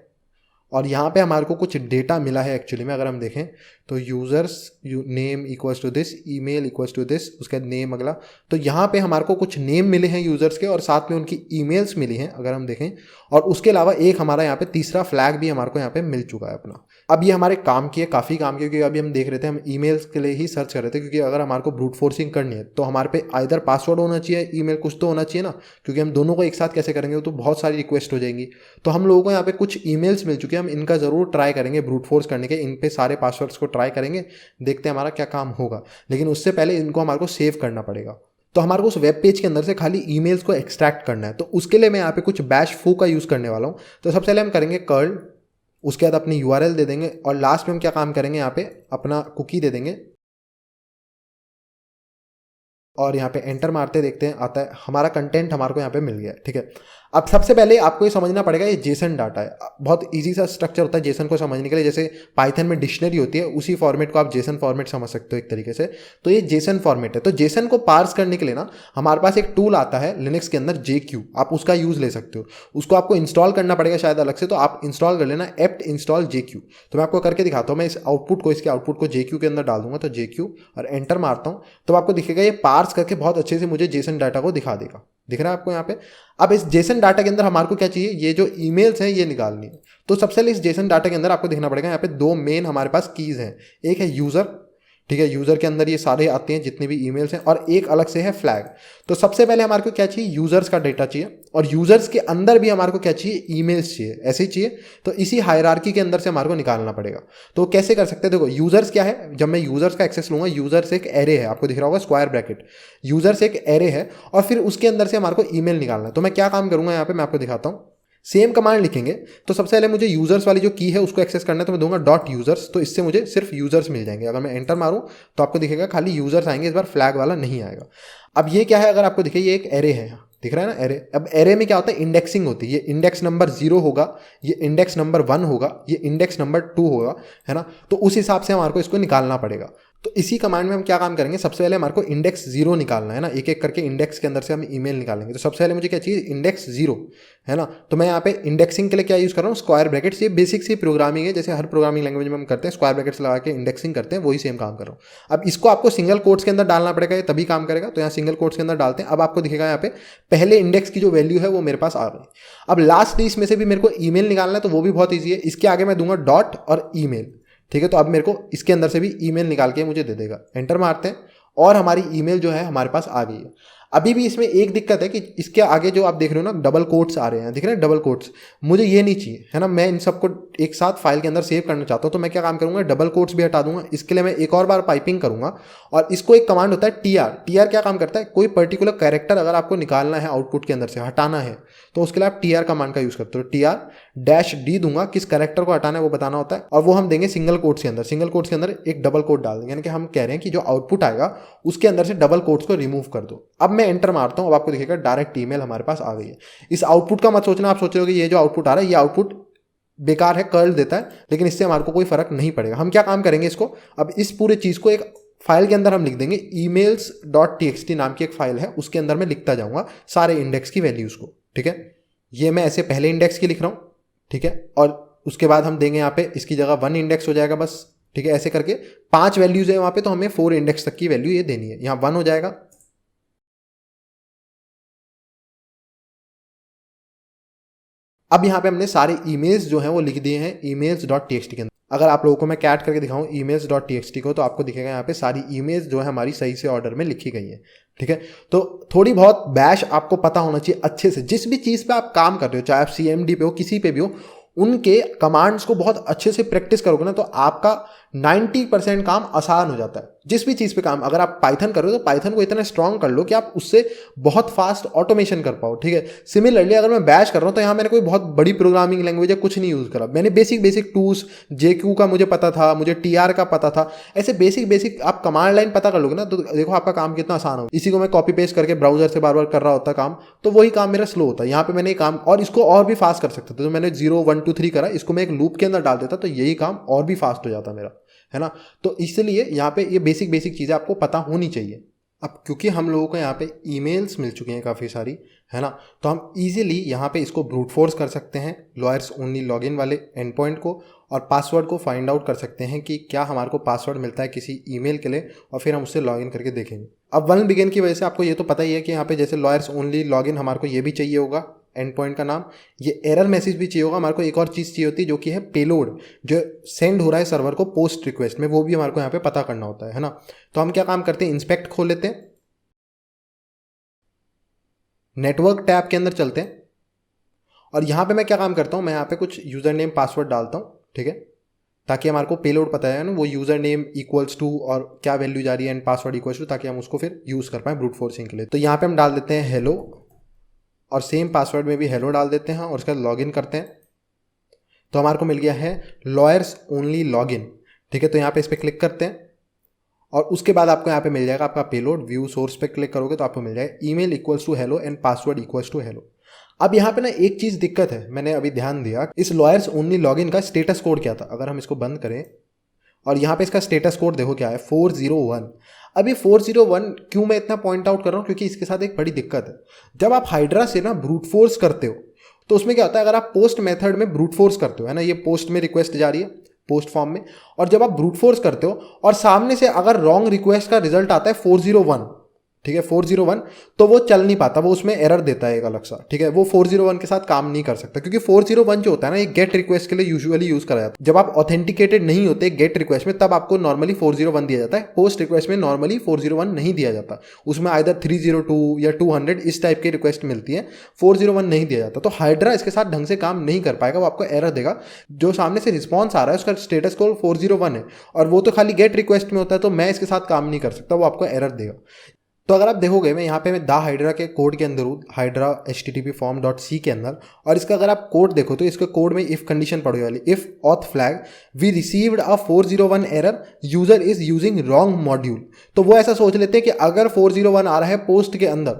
और यहाँ पे हमारे को कुछ डेटा मिला है एक्चुअली में। अगर हम देखें तो users name equals to this, email equals to this, उसका नेम अगला। तो यहाँ पे हमारे को कुछ नेम मिले हैं यूज़र्स के और साथ में उनकी ईमेल्स मिली हैं अगर हम देखें, और उसके अलावा एक हमारा यहाँ पे तीसरा फ्लैग भी हमारे को यहाँ पे मिल चुका है अपना। अब ये हमारे काम की है, काफ़ी काम की, क्योंकि अभी हम देख रहे थे, हम ईमेल्स के लिए ही सर्च कर रहे थे, क्योंकि अगर हमारे को ब्रूट फोर्सिंग करनी है तो हमारे पे आइदर पासवर्ड होना चाहिए, ईमेल कुछ तो होना चाहिए ना, क्योंकि हम दोनों को एक साथ कैसे करेंगे, तो बहुत सारी रिक्वेस्ट हो जाएंगी। तो हम लोगों को यहाँ पे कुछ ईमेल्स मिल चुके हैं, हम इनका ज़रूर ट्राई करेंगे ब्रूट फोर्स करने के, इन पे सारे पासवर्ड्स को ट्राई करेंगे, देखते हैं हमारा क्या काम होगा। लेकिन उससे पहले इनको हमारे को सेव करना पड़ेगा। तो हमारे को उस वेब पेज के अंदर से खाली ईमेल्स को एक्सट्रैक्ट करना है, तो उसके लिए मैं यहाँ पे कुछ बैश फू का यूज़ करने वाला हूँ। तो सबसे पहले हम करेंगे कर्ल, उसके बाद अपनी URL दे देंगे, और लास्ट में हम क्या काम करेंगे, यहाँ पे अपना कुकी दे देंगे और यहाँ पे एंटर मारते देखते हैं आता है हमारा कंटेंट, हमारे को यहाँ पे मिल गया, ठीक है। अब सबसे पहले आपको ये समझना पड़ेगा ये जेसन डाटा है, बहुत इजी सा स्ट्रक्चर होता है जेसन को समझने के लिए। जैसे पाइथन में डिक्शनरी होती है, उसी फॉर्मेट को आप जेसन फॉर्मेट समझ सकते हो एक तरीके से। तो ये जेसन फॉर्मेट है। तो जेसन को पार्स करने के लिए ना हमारे पास एक टूल आता है लिनक्स के अंदर, JQ, आप उसका यूज़ ले सकते हो। उसको आपको इंस्टॉल करना पड़ेगा शायद अलग से, तो आप इंस्टॉल कर लेना apt install JQ। तो मैं आपको करके दिखाता हूँ, मैं इसके आउटपुट को JQ के अंदर डाल दूंगा, तो JQ और एंटर मारता हूँ, तो आपको दिखेगा ये पार्स करके बहुत अच्छे से मुझे जेसन डाटा को दिखा देगा। दिख रहा है आपको यहाँ पे। अब इस जेसन डाटा के अंदर हमारे को क्या चाहिए, ये जो ईमेल्स हैं ये निकालनी है। तो सबसे पहले इस जेसन डाटा के अंदर आपको देखना पड़ेगा, यहाँ पे दो मेन हमारे पास कीज़ हैं, एक है यूज़र, ठीक है, यूज़र के अंदर ये सारे आते हैं जितने भी ईमेल्स हैं, और एक अलग से है फ्लैग। तो सबसे पहले हमारे को क्या चाहिए, यूज़र्स का डेटा चाहिए, और यूज़र्स के अंदर भी हमारे को क्या चाहिए, ईमेल्स चाहिए, ऐसे ही चाहिए। तो इसी हायरार्की के अंदर से हमारे को निकालना पड़ेगा। तो कैसे कर सकते हैं, देखो यूज़र्स क्या है, जब मैं यूज़र्स का एक्सेस लूँगा, यूज़र्स एक एरे है, आपको दिख रहा होगा स्क्वायर ब्रैकेट, यूज़र्स एक एरे है, और फिर उसके अंदर से हमारे को ईमेल निकालना है। तो मैं क्या काम करूँगा यहाँ पे, मैं आपको दिखाता हूँ। सेम कमांड लिखेंगे। तो सबसे पहले मुझे यूजर्स वाली जो की है उसको एक्सेस करना है, तो मैं दूंगा डॉट यूजर्स, तो इससे मुझे सिर्फ यूजर्स मिल जाएंगे। अगर मैं एंटर मारूं तो आपको दिखेगा खाली यूजर्स आएंगे, इस बार फ्लैग वाला नहीं आएगा। अब ये क्या है, अगर आपको दिखे ये एक एरे है, दिख रहा है ना एरे। अब एरे में क्या होता है, इंडेक्सिंग होती है। ये इंडेक्स नंबर 0 होगा, ये इंडेक्स नंबर 1 होगा, ये इंडेक्स नंबर 2 होगा, है ना। तो उस हिसाब से हमारे को इसको निकालना पड़ेगा। तो इसी कमांड में हम क्या काम करेंगे, सबसे पहले हमारे को इंडेक्स 0 निकालना है ना, एक एक करके इंडेक्स के अंदर से हम ईमेल निकालेंगे। तो सबसे पहले मुझे क्या चाहिए, इंडेक्स 0, है ना। तो मैं यहाँ पे इंडेक्सिंग के लिए क्या यूज़ कर रहा हूँ, स्क्वायर ब्रैकेट्स। ये बेसिक सी प्रोग्रामिंग है, जैसे हर प्रोग्रामिंग लैंग्वेज में हम करते हैं, स्क्वायर ब्रैकेट्स लगा के इंडेक्सिंग करते हैं, वही सेम काम कर रहा हूँ। अब इसको आपको सिंगल कोट्स के अंदर डालना पड़ेगा, ये तभी काम करेगा। तो यहाँ सिंगल कोट्स के अंदर डालते हैं। अब आपको दिखेगा यहाँ पे पहले इंडेक्स की जो वैल्यू है वो मेरे पास आ गई। अब लास्ट इसमें से भी मेरे को ईमेल निकालना है, तो वो भी बहुत ईजी है। इसके आगे मैं दूंगा डॉट और ईमेल, ठीक है। तो अब मेरे को इसके अंदर से भी ईमेल निकाल के मुझे दे देगा। एंटर मारते हैं और हमारी ईमेल जो है हमारे पास आ गई है। अभी भी इसमें एक दिक्कत है कि इसके आगे जो आप देख रहे हो ना, डबल कोट्स आ रहे हैं, दिख रहे हैं डबल कोट्स, मुझे ये नहीं चाहिए, है ना। मैं इन सबको एक साथ फाइल के अंदर सेव करना चाहता हूँ। तो मैं क्या काम करूँगा, डबल कोट्स भी हटा दूंगा। इसके लिए मैं एक और बार पाइपिंग करूँगा, और इसको एक कमांड होता है टीआर। टीआर क्या काम करता है, कोई पर्टिकुलर कैरेक्टर अगर आपको निकालना है आउटपुट के अंदर से, हटाना है, तो उसके लिए आप टीआर कमांड का यूज़ करते हो। टीआर डैश डी दूंगा, किस कैरेक्टर को हटाना है वो बताना होता है, और वो हम देंगे सिंगल कोट्स के अंदर। सिंगल कोट्स के अंदर एक डबल कोट डाल देंगे, यानी कि हम कह रहे हैं कि जो आउटपुट आएगा उसके अंदर से डबल कोट्स को रिमूव कर दो। अब मैं एंटर मारता हूँ, अब आपको दिखेगा डायरेक्ट ईमेल हमारे पास आ गई है। इस आउटपुट का मत सोचना, आप सोच रहे हो कि ये जो आउटपुट आ रहा है ये आउटपुट बेकार है, कर्ल देता है, लेकिन इससे हमारे को कोई फर्क नहीं पड़ेगा। हम क्या काम करेंगे, इसको अब इस पूरे चीज़ को एक फाइल के अंदर हम लिख देंगे। emails.txt नाम की एक फाइल है, उसके अंदर मैं लिखता जाऊंगा सारे इंडेक्स की वैल्यूज़ को, ठीक है। ये मैं ऐसे पहले इंडेक्स की लिख रहा हूँ, ठीक है, और उसके बाद हम देंगे यहाँ पे इसकी जगह 1 इंडेक्स हो जाएगा बस, ठीक है। ऐसे करके 5 वैल्यूज है वहाँ पे, तो हमें 4 इंडेक्स तक की वैल्यू ये देनी है। यहाँ 1 हो जाएगा, अब यहाँ पे हमने सारे ईमेल्स जो हैं वो लिख दिए हैं emails.txt के अंदर। अगर आप लोगों को मैं कैट करके दिखाऊं emails.txt को, तो आपको दिखेगा यहाँ पे सारी ईमेल्स जो है हमारी सही से ऑर्डर में लिखी गई हैं, ठीक है। तो थोड़ी बहुत बैश आपको पता होना चाहिए अच्छे से। जिस भी चीज़ पे आप काम कर रहे हो, चाहे आप CMD पे हो, किसी पे भी हो, उनके कमांड्स को बहुत अच्छे से प्रैक्टिस करोगे ना, तो आपका 90% काम आसान हो जाता है। जिस भी चीज़ पे काम, अगर आप पाइथन कर रहे हो तो पाइथन को इतना स्ट्रॉन्ग कर लो कि आप उससे बहुत फास्ट ऑटोमेशन कर पाओ, ठीक है। सिमिलरली अगर मैं बैश कर रहा हूँ तो यहाँ मैंने कोई बहुत बड़ी प्रोग्रामिंग लैंग्वेज है कुछ नहीं यूज़ करा, मैंने बेसिक टूल्स, JQ का मुझे पता था, मुझे TR का पता था। ऐसे बेसिक आप कमांड लाइन पता कर लोगे ना, तो देखो आपका काम कितना आसान हो। इसी को मैं कॉपी पेस्ट करके ब्राउजर से बार बार कर रहा होता काम, तो वही काम मेरा स्लो होता है। यहाँ पे मैंने काम और इसको और भी फास्ट कर सकता था, तो मैंने 0 1 2 3 करा, इसको मैं एक लूप के अंदर डाल देता, तो यही काम और भी फास्ट हो जाता मेरा, है ना। तो इसलिए यहाँ पे ये बेसिक चीज़ें आपको पता होनी चाहिए। अब क्योंकि हम लोगों को यहाँ पे ईमेल्स मिल चुकी हैं काफ़ी सारी, है ना, तो हम इजीली यहाँ पे इसको ब्रूट फोर्स कर सकते हैं लॉयर्स ओनली लॉगिन वाले एंड पॉइंट को, और पासवर्ड को फाइंड आउट कर सकते हैं कि क्या हमारे को पासवर्ड मिलता है किसी ईमेल के लिए, और फिर हम उससे लॉगिन करके देखेंगे। अब वन बिगिन की वजह से आपको ये तो पता ही है कि यहाँ पे जैसे लॉयर्स ओनली लॉगिन हमारे को ये भी चाहिए होगा एंड पॉइंट का नाम, ये एरर मैसेज भी चाहिए होगा। हमारे को एक और चीज़ चाहिए होती है जो कि है पेलोड, जो सेंड हो रहा है सर्वर को पोस्ट रिक्वेस्ट में, वो भी हमारे को यहाँ पे पता करना होता है ना। तो हम क्या काम करते हैं, इंस्पेक्ट खोल लेते हैं, नेटवर्क टैब के अंदर चलते हैं, और यहाँ पे मैं क्या काम करता हूँ, मैं यहाँ पे कुछ यूज़र नेम पासवर्ड डालता हूँ, ठीक है, ताकि हमारे को पेलोड पता है ना, वो यूज़र नेम इक्वल्स टू और क्या वैल्यू जा रही है एंड पासवर्ड इक्वल्स टू, ताकि हम उसको फिर यूज़ कर पाएँ ब्रूट फोर्सिंग के लिए। तो यहाँ पे हम डाल देते हैं हेलो, और सेम पासवर्ड में भी हेलो डाल देते हैं, और उसके बाद लॉगिन करते हैं। तो हमारे को मिल गया है लॉयर्स ओनली लॉगिन, ठीक है। तो यहाँ पे इस पर क्लिक करते हैं, और उसके बाद आपको यहाँ पे मिल जाएगा आपका पेलोड। व्यू सोर्स पे क्लिक करोगे तो आपको मिल जाएगा email equals to hello and password equals to hello. अब यहाँ पे ना एक चीज़ दिक्कत है, मैंने अभी ध्यान दिया, इस लॉयर्स ओनली लॉगिन का स्टेटस कोड क्या था। अगर हम इसको बंद करें और यहाँ पे इसका स्टेटस कोड देखो क्या है, 401। अब ये 401 क्यों मैं इतना पॉइंट आउट कर रहा हूँ, क्योंकि इसके साथ एक बड़ी दिक्कत है। जब आप हाइड्रा से ना ब्रूट फोर्स करते हो तो उसमें क्या होता है, अगर आप पोस्ट मेथड में ब्रूट फोर्स करते हो, है ना, ये पोस्ट में रिक्वेस्ट जा रही है पोस्ट फॉर्म में, और जब आप ब्रूट फोर्स करते हो और सामने से अगर रॉन्ग रिक्वेस्ट का रिजल्ट आता है 401, ठीक है 401, तो वो चल नहीं पाता, वो उसमें एरर देता है एक अलग सा, ठीक है। वो 401 के साथ काम नहीं कर सकता, क्योंकि 401 जो होता है ना, ये गेट रिक्वेस्ट के लिए यूजुअली यूज करा जाता है। जब आप ऑथेंटिकेटेड नहीं होते गेट रिक्वेस्ट में, तब आपको नॉर्मली 401 दिया जाता है। पोस्ट रिक्वेस्ट में नॉर्मली 401 नहीं दिया जाता, उसमें आइदर 302 या 200 इस टाइप की रिक्वेस्ट मिलती है, 401 नहीं दिया जाता। तो हाइड्रा इसके साथ ढंग से काम नहीं कर पाएगा, वो आपको एरर देगा। जो सामने से रिस्पॉन्स आ रहा है उसका स्टेटस कोड 401 है, और वो तो खाली गेट रिक्वेस्ट में होता है, तो मैं इसके साथ काम नहीं कर सकता, वो आपको एरर देगा। तो अगर आप देखोगे, मैं यहाँ पे द हाइड्रा के कोड के अंदर हूँ, हाइड्रा http-form.c के अंदर, और इसका अगर आप कोड देखो तो इसके कोड में इफ कंडीशन पड़ी वाली, if auth flag we received a 401 error, user is using wrong module. तो वो ऐसा सोच लेते हैं कि अगर 401 आ रहा है पोस्ट के अंदर,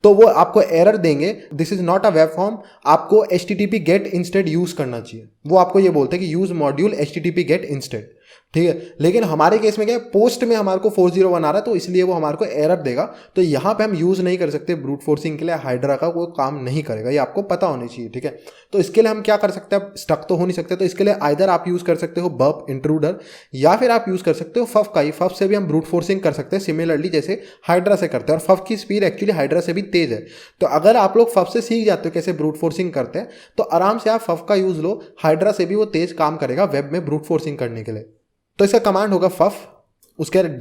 तो वो आपको एरर देंगे, this is not a web form, आपको HTTP गेट इंस्टेड यूज करना चाहिए। वो आपको ये बोलते हैं कि use module HTTP get instead, ठीक है। लेकिन हमारे केस में क्या है, पोस्ट में हमारे को 401 आ रहा है, तो इसलिए वो हमारे को एरर देगा। तो यहाँ पे हम यूज़ नहीं कर सकते ब्रूट फोर्सिंग के लिए, हाइड्रा का कोई काम नहीं करेगा, ये आपको पता होनी चाहिए, ठीक है। तो इसके लिए हम क्या कर सकते हैं, स्टक तो हो नहीं सकते, तो इसके लिए आइदर आप यूज़ कर सकते हो बर्प इंट्रूडर, या फिर आप यूज़ कर सकते हो फफ का ही। फफ से भी हम ब्रूट फोर्सिंग कर सकते हैं सिमिलरली जैसे हाइड्रा से करते हैं, और फफ की स्पीड एक्चुअली हाइड्रा से भी तेज़ है। तो अगर आप लोग फफ से सीख जाते हो कैसे ब्रूट फोर्सिंग करते हैं, तो आराम से आप फफ का यूज़ लो, हाइड्रा से भी वो तेज़ काम करेगा वेब में ब्रूट फोर्सिंग करने के लिए। तो इसका कमांड होगा फफ, उसके बाद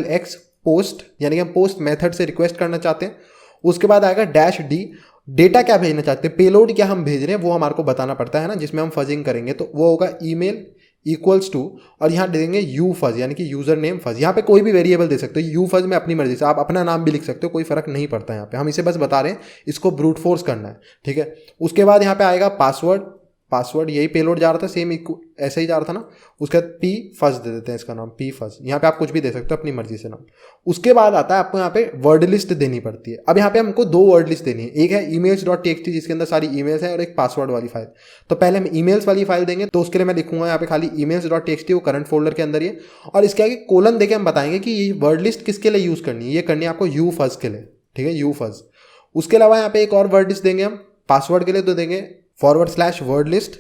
-X पोस्ट, यानी कि हम पोस्ट मेथड से रिक्वेस्ट करना चाहते हैं। उसके बाद आएगा -D, डेटा क्या भेजना चाहते हैं, पेलोड क्या हम भेज रहे हैं वो हमारे को बताना पड़ता है ना, जिसमें हम फजिंग करेंगे। तो वो होगा ईमेल इक्वल्स टू, और यहाँ दे देंगे यू फज, यानी कि यूजर नेम फज। यहाँ पे कोई भी वेरिएबल दे सकते हो, यू फज में अपनी मर्जी से आप अपना नाम भी लिख सकते हो, कोई फर्क नहीं पड़ता। यहाँ पे हम इसे बस बता रहे हैं, इसको ब्रूट फोर्स करना है, ठीक है। उसके बाद यहाँ पे आएगा पासवर्ड यही पेलोड जा रहा था, सेम ऐसे ही जा रहा था ना। उसके बाद पी फज दे देते हैं, इसका नाम पी फज। यहाँ पे आप कुछ भी दे सकते हो अपनी मर्जी से नाम। उसके बाद आता है आपको यहाँ पे वर्ड लिस्ट देनी पड़ती है। अब यहाँ पे हमको 2 वर्ड लिस्ट देनी है, एक है emails.txt जिसके अंदर सारी ईमेल्स है, और एक पासवर्ड वाली फाइल। तो पहले हम ईमेल्स वाली फाइल देंगे, तो उसके लिए मैं लिखूंगा यहाँ पे खाली emails.txt, वो करंट फोल्डर के अंदर ही है। और इसके आगे कोलन देके हम बताएंगे कि ये वर्ड लिस्ट किसके लिए यूज करनी है, ये करनी है आपको यू फज के लिए, ठीक है, यू फज। उसके अलावा यहाँ पे एक और वर्ड लिस्ट देंगे हम पासवर्ड के लिए, तो देंगे /word list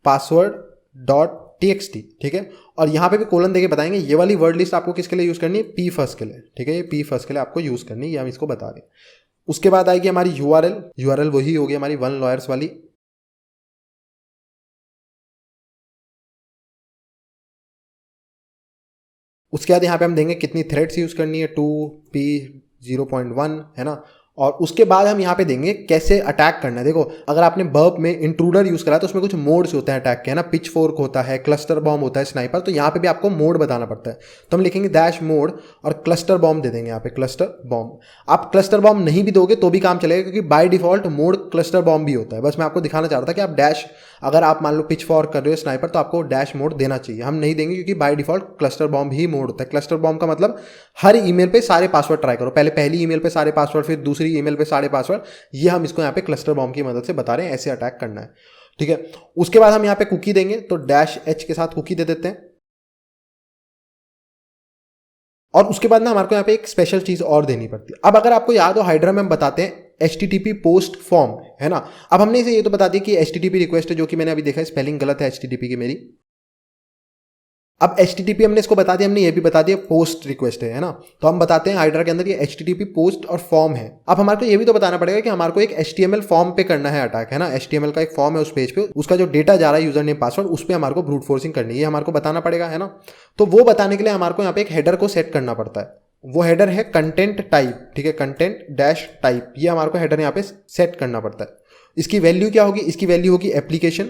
password.txt, ठीक है। और यहाँ पे भी कोलन देके बताएंगे ये वाली वर्ड लिस्ट आपको किसके लिए यूज करनी है, पी फर्स्ट के लिए, ठीक है। ये पी फर्स्ट के लिए आपको यूज करनी है, ये हम इसको बता दें। उसके बाद आएगी हमारी यूआरएल वही होगी हमारी वन लॉयर्स वाली। उसके बाद यहाँ पे हम देंगे कितनी थ्रेड्स यूज करनी है, 2p0.1, है ना। और उसके बाद हम यहाँ पे देंगे कैसे अटैक करना है। देखो, अगर आपने बर्प में इंट्रूडर यूज करा तो उसमें कुछ मोड्स होते हैं अटैक के, है ना। पिच फोर्क होता है, क्लस्टर बॉम्ब होता है, स्नाइपर। तो यहाँ पे भी आपको मोड बताना पड़ता है, तो हम लिखेंगे -मोड और क्लस्टर बॉम्ब दे देंगे यहाँ पे, क्लस्टर बॉम्ब। आप क्लस्टर बॉम्ब नहीं भी दोगे तो भी काम चलेगा, क्योंकि by default mode cluster bomb भी होता है। बस मैं आपको दिखाना चाह रहा था कि आप अगर आप मान लो पिच फॉर्क कर रहे हो स्नाइपर, तो आपको -मोड देना चाहिए। हम नहीं देंगे क्योंकि by default cluster bomb he mode होता है। क्लस्टर बॉम्ब का मतलब हर ईमेल पे सारे पासवर्ड ट्राई करो, पहली ईमेल पे सारे पासवर्ड, फिर दूसरी ईमेल पे सारे पासवर्ड। ये हम इसको यहाँ पे क्लस्टर बॉम्ब की मदद से बता रहे हैं, ऐसे अटैक करना है, ठीक है। उसके बाद हम यहाँ पे कुकी देंगे, तो -H के साथ कुकी दे देते हैं। और उसके बाद ना हमारे को यहाँ पे एक स्पेशल चीज और देनी पड़ती है। अब अगर आपको याद हो, हाइड्रा में हम बताते हैं HTTP पोस्ट फॉर्म, है ना। अब हमने इसे ये तो बता दिया कि HTTP रिक्वेस्ट है, जो कि मैंने अभी देखा है स्पेलिंग गलत है HTTP की मेरी। अब HTTP हमने इसको बता दिया, हमने ये भी बता दिया पोस्ट रिक्वेस्ट है ना। तो हम बताते हैं हाइड्रा के अंदर ये HTTP पोस्ट और फॉर्म है। अब हमारे को ये भी तो बताना पड़ेगा कि हमारे को एक HTML फॉर्म पे करना है अटैक, है ना। HTML का एक फॉर्म है, उस पेज पे उसका जो डेटा जा रहा है यूजर नेम पासवर्ड, उस पर हमारे को ब्रूट फोर्सिंग करनी है, ये हमारे को बताना पड़ेगा, है ना। तो वो बताने के लिए हमारे को यहाँ पे एक हेडर को सेट करना पड़ता है। वो हेडर है कंटेंट टाइप, ठीक है, कंटेंट-टाइप। ये हमारे को हेडर यहाँ पे सेट करना पड़ता है। इसकी वैल्यू क्या होगी, इसकी वैल्यू होगी एप्लीकेशन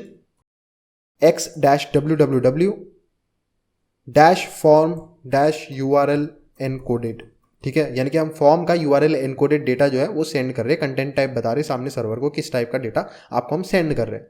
x-www-form-url encoded, ठीक है। यानी कि हम फॉर्म का URL एनकोडेड डेटा जो है वो सेंड कर रहे हैं, कंटेंट टाइप बता रहे हैं सामने सर्वर को किस टाइप का डेटा आपको हम सेंड कर रहे हैं।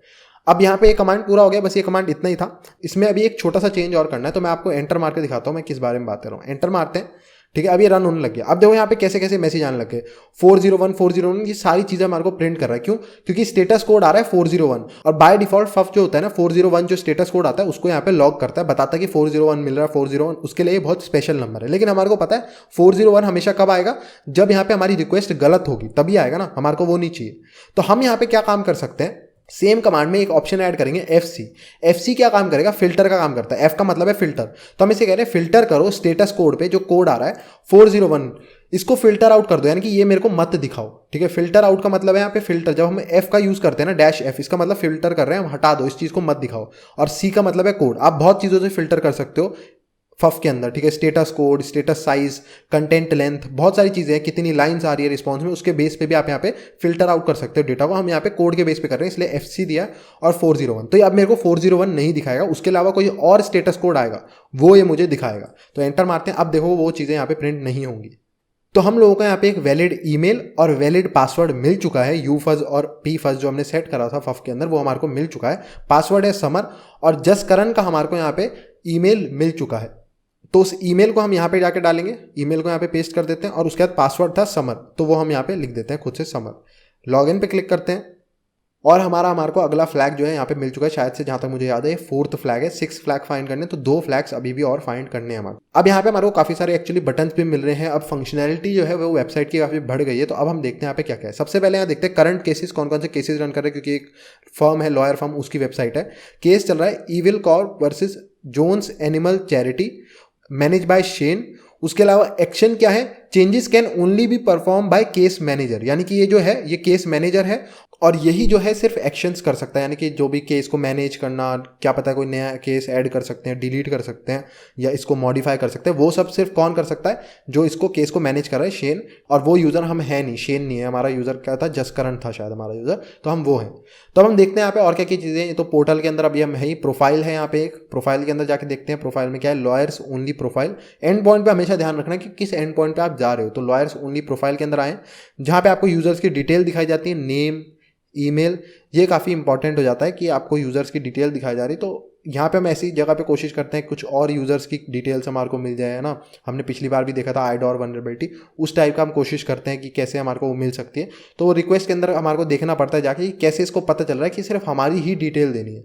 अब यहाँ पे ये कमांड पूरा हो गया, बस ये कमांड इतना ही था। इसमें अभी एक छोटा सा चेंज और करना है, तो मैं आपको एंटर मार के दिखाता हूँ मैं किस बारे में बात कर रहा हूँ। एंटर मारते हैं, ठीक है। अब ये रन होने लग गया। अब देखो यहाँ पे कैसे कैसे मैसेज आने लग गए, 401 ये सारी चीजें हमारे को प्रिंट कर रहा है। क्यों? क्योंकि स्टेटस कोड आ रहा है 401, और बाय डिफॉल्ट फफ जो होता है ना 401 जो स्टेटस कोड आता है उसको यहाँ पे लॉग करता है, बताता है कि 401 मिल रहा है 401, उसके लिए बहुत स्पेशल नंबर है। लेकिन हमारे को पता है 401 हमेशा कब आएगा, जब यहाँ पे हमारी रिक्वेस्ट गलत होगी तभी आएगा ना, हमारे को वो नहीं चाहिए। तो हम यहाँ पे क्या काम कर सकते हैं, सेम कमांड में एक ऑप्शन ऐड करेंगे FC क्या काम करेगा, फिल्टर का काम करता है। F का मतलब है फिल्टर। तो हम इसे कह रहे हैं फिल्टर करो स्टेटस कोड पे जो कोड आ रहा है 401, इसको फिल्टर आउट कर दो, यानी कि ये मेरे को मत दिखाओ, ठीक है। फिल्टर आउट का मतलब है यहाँ पे फिल्टर, जब हम एफ का यूज करते हैं ना, डैश एफ, इसका मतलब फिल्टर कर रहे हैं हम, हटा दो, इस चीज को मत दिखाओ। और सी का मतलब है कोड। आप बहुत चीजों से फिल्टर कर सकते हो फफ के अंदर, ठीक है। Status code, status size, content length, बहुत सारी चीजें हैं, कितनी लाइंस आ रही है रिस्पॉन्स में, उसके बेस पे भी आप यहाँ पे फिल्टर आउट कर सकते हो डेटा को। हम यहाँ पे कोड के बेस पे कर रहे हैं, इसलिए FC दिया और 401। तो अब मेरे को 401 नहीं दिखाएगा, उसके अलावा कोई और स्टेटस कोड आएगा वो ये मुझे दिखाएगा। तो एंटर मारते हैं, अब देखो वो चीजें यहाँ पे प्रिंट नहीं होंगी। तो हम लोगों को यहाँ पे एक वैलिड ईमेल और वैलिड पासवर्ड मिल चुका है। यूफज और पीफज जो हमने सेट करा था फफ के अंदर, वो हमारे को मिल चुका है। पासवर्ड है समर, और जसकरण का हमारे को यहाँ पे ईमेल मिल चुका है। तो उस ईमेल को हम यहाँ पे जाके डालेंगे, ईमेल को यहाँ पे पेस्ट कर देते हैं, और उसके बाद पासवर्ड था समर, तो वो हम यहाँ पे लिख देते हैं खुद से समर। लॉगिन पे क्लिक करते हैं, और हमारे को अगला फ्लैग जो है यहाँ पे मिल चुका है, शायद से जहाँ तक मुझे याद है 4th फ्लैग है। 6 फ्लैग फाइंड करने, तो 2 फ्लैग्स अभी भी और फाइंड करने हैं हमारे। अब यहाँ पे हमारे को काफी सारे एक्चुअली बटन्स भी मिल रहे हैं। अब फंक्शनैलिटी जो है वो वेबसाइट की काफी बढ़ गई है। तो अब हम देखते हैं यहाँ पे क्या क्या है। सबसे पहले यहाँ देखते हैं करंट केसेस, कौन कौन से केसेस रन कर रहे हैं, क्योंकि एक फर्म है लॉयर फर्म, उसकी वेबसाइट है। केस चल रहा है Evil Corp versus Jones Animal Charity, manage by Shane. उसके अलावा एक्शन क्या है, changes can only be perform by case manager, यानी कि ये जो है ये केस मैनेजर है, और यही जो है सिर्फ एक्शंस कर सकता है, यानी कि जो भी केस को मैनेज करना, क्या पता है कोई नया केस ऐड कर सकते हैं, डिलीट कर सकते हैं, या इसको मॉडिफाई कर सकते हैं, वो सब सिर्फ कौन कर सकता है, जो इसको केस को मैनेज कर रहा है, शेन। और वो यूज़र हम है नहीं, शेन नहीं है हमारा यूज़र, क्या था, जसकरण था शायद हमारा यूज़र, तो हम वो हैं। तो अब हम देखते हैं यहाँ पे और क्या क्या चीज़ें हैं। तो पोर्टल के अंदर अभी हम है ही, प्रोफाइल है यहाँ पे एक, प्रोफाइल के अंदर जाके देखते हैं प्रोफाइल में क्या है, lawyers only profile. And point पे हमेशा ध्यान रखना कि किस एंड पॉइंट पे आप जा रहे हो। तो लॉयर्स ओनली प्रोफाइल के अंदर आए, जहाँ पे आपको यूजर्स की डिटेल दिखाई जाती है, नेम, ईमेल। ये काफ़ी इंपॉर्टेंट हो जाता है कि आपको यूज़र्स की डिटेल दिखाई जा रही। तो यहाँ पे हम ऐसी जगह पे कोशिश करते हैं कुछ और यूज़र्स की डिटेल्स हमारे को मिल जाए, है ना। हमने पिछली बार भी देखा था आईडोर वनरेबिलिटी, उस टाइप का हम कोशिश करते हैं कि कैसे हमारे को वो मिल सकती है। तो वो रिक्वेस्ट के अंदर हमारे को देखना पड़ता है जाके कि कैसे इसको पता चल रहा है कि सिर्फ हमारी ही डिटेल देनी है।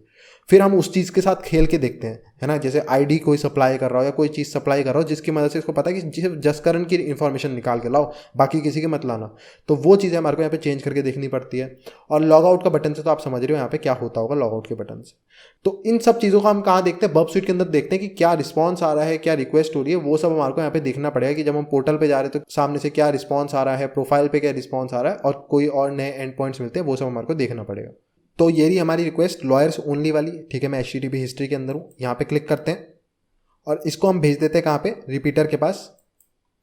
फिर हम उस चीज़ के साथ खेल के देखते हैं, है ना। जैसे आईडी कोई सप्लाई कर रहा हो या कोई चीज़ सप्लाई कर रहा हो, जिसकी मदद से इसको पता है कि सिर्फ जसकरण की इन्फॉर्मेशन निकाल के लाओ, बाकी किसी के मत लाना। तो वो चीज़ें हमारे को यहाँ पे चेंज करके देखनी पड़ती है। और लॉग आउट का बटन से तो आप समझ रहे हो यहाँ पे क्या होता होगा लॉग आउट के बटन से। तो इन सब चीज़ों को हम कहाँ देखते हैं, बर्ब स्वीट के अंदर देखते हैं कि क्या रिस्पॉन्स आ रहा है, क्या रिक्वेस्ट हो रही है, वो सब हमारे को यहाँ पे देखना पड़ेगा कि जब हम पोर्टल पे जा रहे हैं तो सामने से क्या रिस्पॉन्स आ रहा है, प्रोफाइल पे क्या रिस्पॉन्स आ रहा है, और कोई और नए एंड पॉइंट्स मिलते हैं, वो सब हमारे को देखना पड़ेगा। तो ये रही हमारी रिक्वेस्ट लॉयर्स ओनली वाली, ठीक है। मैं HTTP हिस्ट्री के अंदर हूँ, यहाँ पे क्लिक करते हैं और इसको हम भेज देते हैं कहाँ पे, रिपीटर के पास।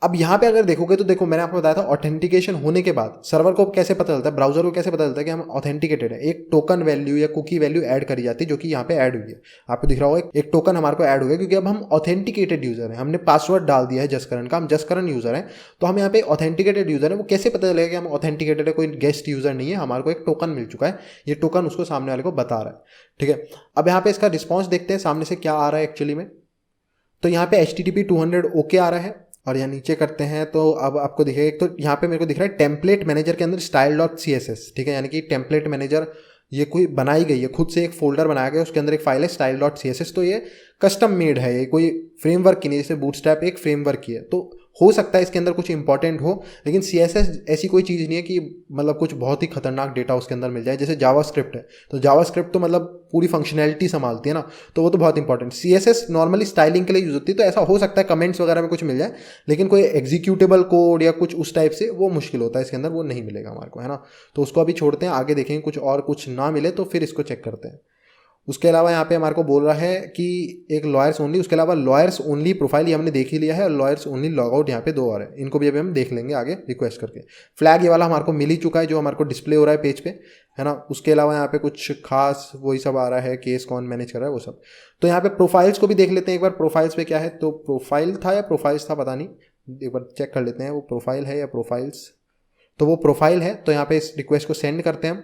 अब यहाँ पे अगर देखोगे तो देखो, मैंने आपको बताया था ऑथेंटिकेशन होने के बाद सर्वर को कैसे पता चलता है, ब्राउजर को कैसे पता चलता है कि हम ऑथेंटिकेटेड है। एक टोकन वैल्यू या कुकी वैल्यू ऐड करी जाती है, जो कि यहाँ पे ऐड हुई है। आपको दिख रहा होगा एक टोकन हमारे को ऐड हो गया, क्योंकि अब हम ऑथेंटिकेटेड यूजर हैं। हमने पासवर्ड डाल दिया है जसकरण का, हम जसकरण यूजर हैं। तो हम यहाँ पे ऑथेंटिकेटेड यूजर है। वो कैसे पता चलेगा कि हम ऑथेंटिकेटेड है, कोई गेस्ट यूजर नहीं है। हमारे को एक टोकन मिल चुका है, ये टोकन उसको सामने वाले को बता रहा है, ठीक है। अब यहाँ पे इसका रिस्पॉन्स देखते हैं सामने से क्या आ रहा है एक्चुअली में। तो यहाँ पे HTTP 200 ओके आ रहा है, और यहाँ नीचे करते हैं तो अब आपको दिखेगा, एक तो यहाँ पे मेरे को दिख रहा है टेम्पलेट मैनेजर के अंदर style.css, ठीक है। यानी कि टेम्पलेट मैनेजर ये कोई बनाई गई है, खुद से एक फोल्डर बनाया गया, उसके अंदर एक फाइल है style.css। तो ये कस्टम मेड है, ये कोई फ्रेमवर्क की नहीं, जैसे बूटस्ट्रैप एक फ्रेमवर्क की है। तो हो सकता है इसके अंदर कुछ इंपॉर्टेंट हो, लेकिन CSS ऐसी कोई चीज़ नहीं है कि मतलब कुछ बहुत ही खतरनाक डेटा उसके अंदर मिल जाए। जैसे जावास्क्रिप्ट है, तो जावास्क्रिप्ट तो मतलब पूरी फंक्शनैलिटी संभालती है ना, तो वो तो बहुत इंपॉर्टेंट। CSS नॉर्मली स्टाइलिंग के लिए यूज होती है, तो ऐसा हो सकता है कमेंट्स वगैरह में कुछ मिल जाए, लेकिन कोई एग्जीक्यूटेबल कोड या कुछ उस टाइप से वो मुश्किल होता है इसके अंदर, वो नहीं मिलेगा हमारे को, है ना। तो उसको अभी छोड़ते हैं, आगे देखेंगे कुछ और कुछ ना मिले तो फिर इसको चेक करते हैं। उसके अलावा यहाँ पे हमारे को बोल रहा है कि एक लॉयर्स ओनली, उसके अलावा लॉयर्स ओनली प्रोफाइल ये हमने देख ही लिया है, और लॉयर्स ओनली लॉग आउट यहाँ पे 2 और है, इनको भी अभी हम देख लेंगे आगे रिक्वेस्ट करके। फ्लैग ये वाला हमारे को मिल ही चुका है, जो हमारे को डिस्प्ले हो रहा है पेज पे, है ना। उसके अलावा यहाँ पे कुछ खास वही सब आ रहा है, केस कौन मैनेज कर रहा है वो सब। तो यहाँ पे प्रोफाइल्स को भी देख लेते हैं एक बार, प्रोफाइल्स पे क्या है। तो प्रोफाइल था या प्रोफाइल्स था पता नहीं, एक बार चेक कर लेते हैं वो प्रोफाइल है या प्रोफाइल्स। तो वो प्रोफाइल है, तो यहाँ पे इस रिक्वेस्ट को सेंड करते हैं।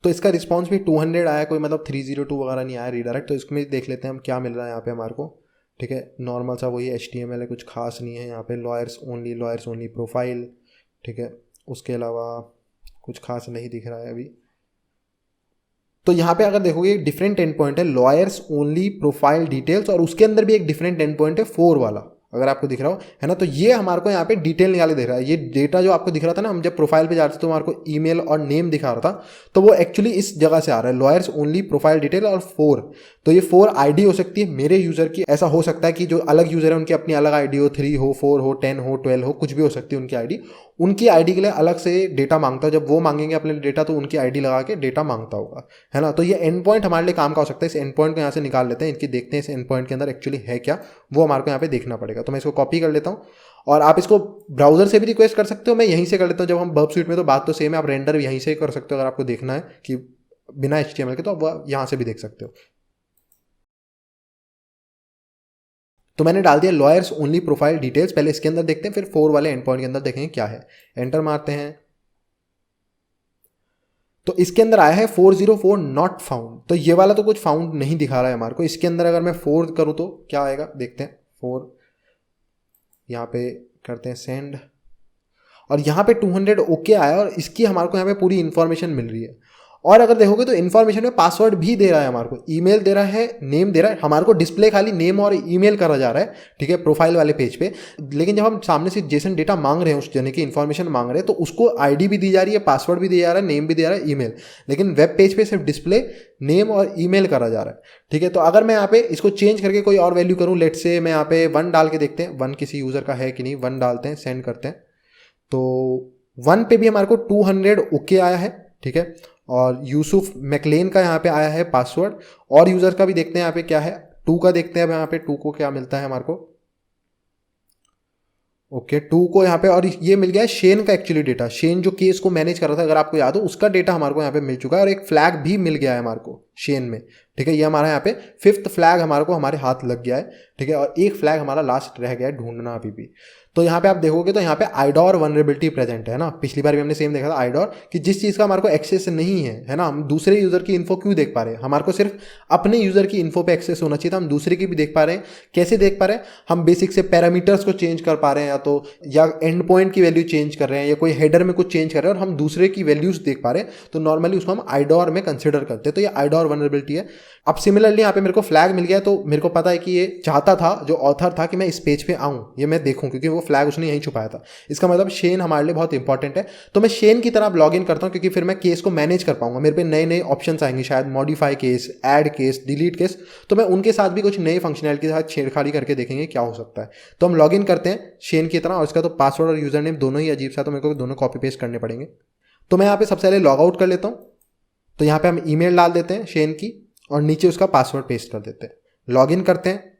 तो इसका रिस्पांस भी 200 आया, कोई मतलब 302 वगैरह नहीं आया रीडायरेक्ट। तो इसमें देख लेते हैं हम क्या मिल रहा है यहाँ पे हमारे को, ठीक है। नॉर्मल सा वही HTML है, कुछ खास नहीं है यहाँ पे। लॉयर्स ओनली प्रोफाइल, ठीक है। उसके अलावा कुछ खास नहीं दिख रहा है अभी। तो यहाँ पे अगर देखोगे डिफरेंट एंड पॉइंट है, लॉयर्स ओनली प्रोफाइल डिटेल्स, और उसके अंदर भी एक डिफरेंट एंड पॉइंट है 4 वाला। अगर आपको दिख रहा हो, है ना। तो ये हमारे को यहाँ पे डिटेल निकाले दे रहा है। ये डेटा जो आपको दिख रहा था ना, हम जब प्रोफाइल पे जाते थे तो हमारे को ईमेल और नेम दिखा रहा था, तो वो एक्चुअली इस जगह से आ रहा है, लॉयर्स ओनली प्रोफाइल डिटेल और 4। तो ये 4 आईडी हो सकती है मेरे यूजर की। ऐसा हो सकता है कि जो अलग यूजर है उनकी अपनी अलग आईडी हो, 3 हो, 4 हो, 10 हो, 12 हो, कुछ भी हो सकती है उनकी आईडी। उनकी आईडी के लिए अलग से डेटा मांगता है, जब वो मांगेंगे अपने डेटा तो उनकी आईडी लगा के डेटा मांगता होगा, है ना। तो ये एंड पॉइंट हमारे लिए काम का हो सकता है। इस एंड पॉइंट को यहाँ से निकाल लेते हैं, इनकी देखते हैं इस एंड पॉइंट के अंदर एक्चुअली है क्या, वो हमारे को यहाँ पे देखना पड़ेगा। तो मैं इसको कॉपी कर लेता हूँ, और आप इसको ब्राउजर से भी रिक्वेस्ट कर सकते हो, मैं यहीं से कर लेता हूँ। जब हम बर्ब स्वीट में तो बात तो सेम है, आप रेंडर यहीं से कर सकते हो अगर आपको देखना है कि बिना HTML के, तो आप यहाँ से भी देख सकते हो। तो मैंने डाल दिया लॉयर्स ओनली प्रोफाइल डिटेल्स। पहले इसके अंदर देखते हैं, फिर 4 वाले एंड पॉइंट के अंदर देखेंगे क्या है। एंटर मारते हैं, तो इसके अंदर आया है 404 नॉट फाउंड। तो ये वाला तो कुछ फाउंड नहीं दिखा रहा है हमारे को। इसके अंदर अगर मैं 4 करूँ तो क्या आएगा, देखते हैं। 4 यहाँ पे करते हैं सेंड, और यहाँ पे 200 ओके आया, और इसकी हमारे को यहाँ पे पूरी इन्फॉर्मेशन मिल रही है। और अगर देखोगे तो इन्फॉर्मेशन में पासवर्ड भी दे रहा है हमारे को, ईमेल दे रहा है, नेम दे रहा है। हमारे को डिस्प्ले खाली नेम और ईमेल करा जा रहा है, ठीक है, प्रोफाइल वाले पेज पे। लेकिन जब हम सामने से जेसन डेटा मांग रहे हैं, उस जने की इन्फॉर्मेशन मांग रहे हैं, तो उसको आईडी भी दी जा रही है, पासवर्ड भी दिया जा रहा है, नेम भी दिया जा रहा है, ईमेल। लेकिन वेब पेज पे सिर्फ डिस्प्ले नेम और ईमेल करा जा रहा है, ठीक है। तो अगर मैं यहाँ पे इसको चेंज करके कोई और वैल्यू करूँ, लेट से मैं यहाँ पे 1 डाल के देखते हैं, 1 किसी यूजर का है कि नहीं। 1 डालते हैं, सेंड करते हैं, तो 1 पे भी हमारे को 200 ओके आया है, ठीक है। और यूसुफ मैकलेन का यहाँ पे आया है पासवर्ड। और यूजर का भी देखते हैं यहाँ पे क्या है, 2 का देखते हैं अब यहाँ पे 2 को क्या मिलता है हमारे को। ओके, 2 को यहाँ पे, और ये मिल गया है शेन का एक्चुअली डेटा। शेन जो केस को मैनेज कर रहा था, अगर आपको याद हो, उसका डेटा हमारे को यहाँ पे मिल चुका है, और एक फ्लैग भी मिल गया है हमारे को शेन में, ठीक है। ये हमारा यहाँ पे 5th फ्लैग हमारे को हमारे हाथ लग गया है, ठीक है। और एक फ्लैग हमारा लास्ट रह गया है ढूंढना अभी भी। तो यहाँ पे आप देखोगे तो यहाँ पे आइडोर वनरेबिलिटी प्रेजेंट है ना। पिछली बार भी हमने सेम देखा था आइडोर, कि जिस चीज़ का हमारे को एक्सेस नहीं है ना, हम दूसरे यूजर की इन्फो क्यों देख पा रहे हैं। हमारे को सिर्फ अपने यूजर की इन्फो पे एक्सेस होना चाहिए था, हम दूसरे की भी देख पा रहे हैं। कैसे देख पा रहे हैं, हम बेसिक से पैरामीटर्स को चेंज कर पा रहे हैं, या एंड पॉइंट की वैल्यू चेंज कर रहे हैं, या कोई हेडर में कुछ चेंज कर रहे हैं, और हम दूसरे की वैल्यूज देख पा रहे हैं। तो नॉर्मली उसको हम आइडोर में कंसिडर करते हैं। तो ये आइडोर वनरेबिलिटी है। अब सिमिलरली यहाँ पे मेरे को फ्लैग मिल गया, तो मेरे को पता है कि ये चाहता था जो ऑथर था कि मैं इस पेज पे आऊँ, ये मैं देखूँ, क्योंकि वो फ्लैग उसने यहीं छुपाया था। इसका मतलब शेन हमारे लिए बहुत इंपॉर्टेंट है। तो मैं शेन की तरह लॉग इन करता हूँ, क्योंकि फिर मैं केस को मैनेज कर पाऊंगा। मेरे पे नए नए ऑप्शन आएंगे, शायद modify case, add case, delete case. तो मैं उनके साथ भी कुछ नई फंक्शनैलिटी के साथ छेड़खाड़ी करके देखेंगे क्या हो सकता है। तो हम लॉग इन करते हैं शेन की तरह, और इसका तो पासवर्ड और यूजर नेम दोनों ही अजीब सा, तो मेरे को दोनों कॉपी पेस्ट करने पड़ेंगे। तो मैं यहाँ पे सबसे पहले लॉग आउट कर लेता हूँ। तो यहाँ पे हम ईमेल डाल देते हैं शेन की, और नीचे उसका पासवर्ड पेस्ट कर देते हैं। लॉग इन करते हैं,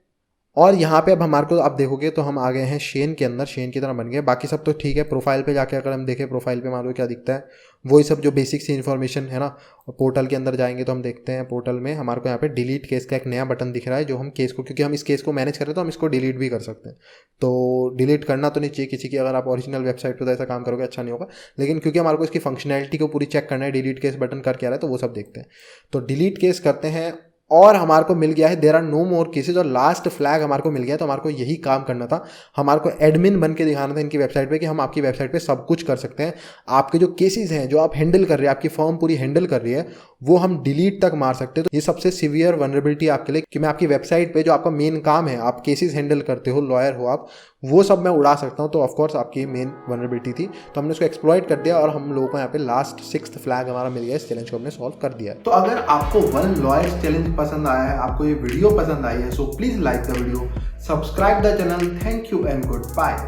और यहाँ पे अब हमारे को आप देखोगे तो हम आ गए हैं शेन के अंदर, शेन की तरह बन गए। बाकी सब तो ठीक है। प्रोफाइल पे जाके अगर हम देखें, प्रोफाइल पे हमारे को क्या दिखता है, वही सब जो बेसिक सी इन्फॉर्मेशन है ना। और पोर्टल के अंदर जाएंगे तो हम देखते हैं, पोर्टल में हमारे को यहाँ पे डिलीट केस का एक नया बटन दिख रहा है, जो हम केस को, क्योंकि हम इस केस को मैनेज कर रहे हैं तो हम इसको डिलीट भी कर सकते हैं। तो डिलीट करना तो नहीं चाहिए किसी की, अगर आप ओरिजिनल वेबसाइट पर तो ऐसा काम करोगे अच्छा नहीं होगा। लेकिन क्योंकि हमारे को इसकी फंक्शनैलिटी को पूरी चेक करना है, डिलीट केस बटन करके आ रहा है, तो वो सब देखते हैं। तो डिलीट केस करते हैं, और हमारे को मिल गया है there are no more cases, और लास्ट फ्लैग हमारे को मिल गया है। तो हमारे को यही काम करना था, हमारे को एडमिन बन के दिखाना था इनकी वेबसाइट पे कि हम आपकी वेबसाइट पे सब कुछ कर सकते हैं। आपके जो केसेस हैं, जो आप हैंडल कर रहे हैं, आपकी फर्म पूरी हैंडल कर रही है, वो हम डिलीट तक मार सकते हैं। तो ये सबसे सीवियर वनरेबिलिटी आपके लिए, कि मैं आपकी वेबसाइट पे जो आपका मेन काम है, आप केसेस हैंडल करते हो, लॉयर हो आप, वो सब मैं उड़ा सकता हूँ। तो ऑफकोर्स आपकी मेन वनरेबिलिटी थी, तो हमने उसको एक्सप्लॉइट कर दिया, और हम लोगों को यहाँ पे लास्ट 6th फ्लैग हमारा मिल गया। इस चैलेंज को हमने सॉल्व कर दिया। तो अगर आपको 1 लॉयर्स चैलेंज पसंद आया है, आपको ये वीडियो पसंद आई है, so please like the video, subscribe the channel. Thank you and good bye.